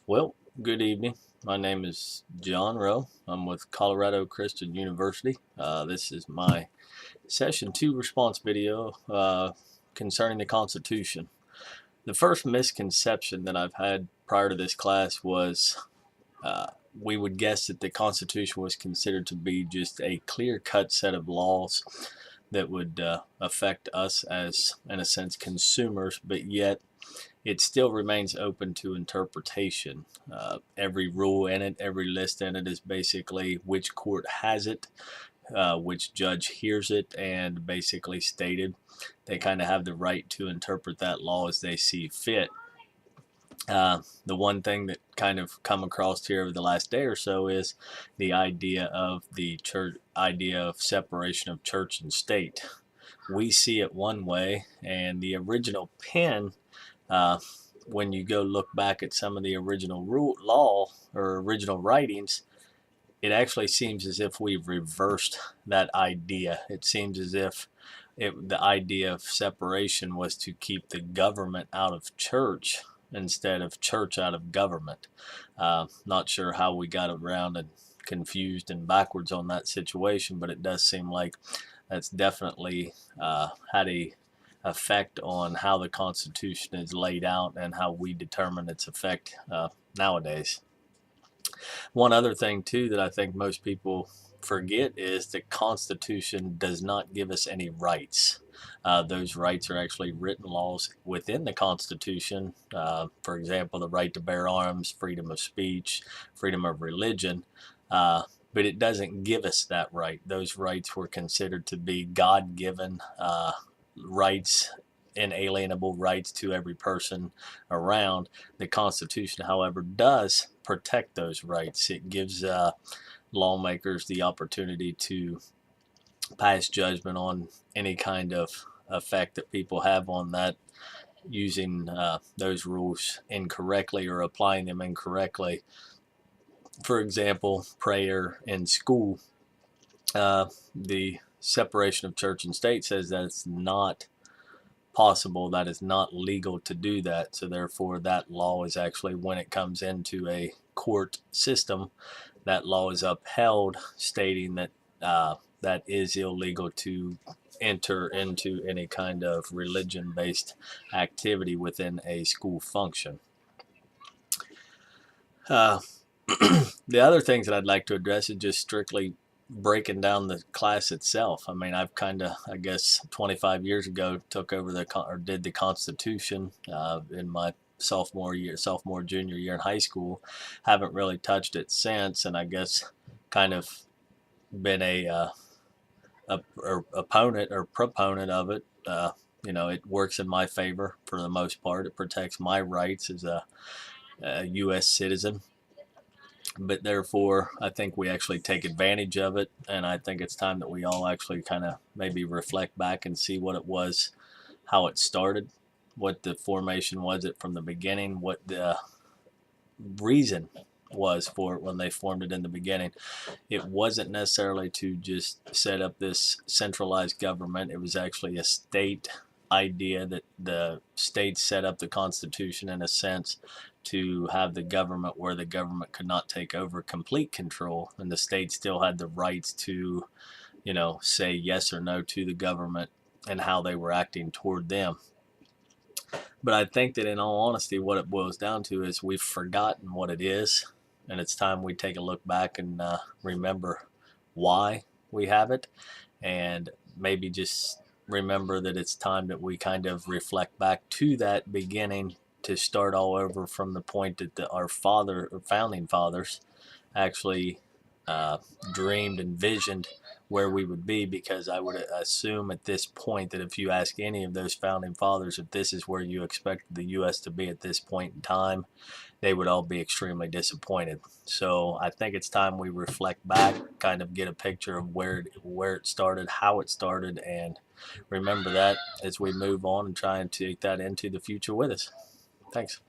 Well, good evening. My name is John Rowe. I'm with Colorado Christian University. This is my session 2 response video concerning the Constitution. The first misconception that I've had prior to this class was uh, we would guess that the Constitution was considered to be just a clear-cut set of laws that would affect us as, in a sense, consumers, but yet it still remains open to interpretation. Every rule in it, every list in it is basically which court has it, which judge hears it, and basically stated they kind of have the right to interpret that law as they see fit. The one thing that kind of come across here over the last day or so is the idea of the church, idea of separation of church and state. We see it one way, and the original pen, uh, when you go look back at some of the original law or original writings, it actually seems as if we've reversed that idea. It seems as if the idea of separation was to keep the government out of church instead of church out of government. Not sure how we got around and confused and backwards on that situation, but it does seem like that's definitely had a effect on how the Constitution is laid out and how we determine its effect nowadays. One other thing too that I think most people forget is the Constitution does not give us any rights. Those rights are actually written laws within the Constitution. For example, the right to bear arms, freedom of speech, freedom of religion. But it doesn't give us that right. Those rights were considered to be God-given rights, inalienable rights to every person around. The Constitution, however, does protect those rights. It gives lawmakers the opportunity to pass judgment on any kind of effect that people have on that using those rules incorrectly or applying them incorrectly. For example, prayer in school. The separation of church and state says that it's not possible, that is not legal to do that. So therefore that law is actually, when it comes into a court system, that law is upheld, stating that that is illegal to enter into any kind of religion-based activity within a school function. The other things that I'd like to address is just strictly breaking down the class itself. I mean, I've kind of, I guess, 25 years ago took over did the Constitution in my sophomore, junior year in high school. Haven't really touched it since, and I guess kind of been a opponent or proponent of it. It works in my favor for the most part. It protects my rights as a U.S. citizen. But therefore, I think we actually take advantage of it, and I think it's time that we all actually kind of maybe reflect back and see what it was, how it started, what the formation was it from the beginning, what the reason was for it when they formed it in the beginning. It wasn't necessarily to just set up this centralized government. It was actually a state idea that the states set up the Constitution in a sense to have the government where the government could not take over complete control, and the states still had the rights to, say yes or no to the government and how they were acting toward them. But I think that in all honesty, what it boils down to is we've forgotten what it is, and it's time we take a look back and remember why we have it, and maybe just remember that it's time that we kind of reflect back to that beginning to start all over from the point that our founding fathers actually dreamed, envisioned where we would be, because I would assume at this point that if you ask any of those founding fathers if this is where you expected the U.S. to be at this point in time, they would all be extremely disappointed. So I think it's time we reflect back, kind of get a picture of where it started, how it started, and remember that as we move on and try and take that into the future with us. Thanks.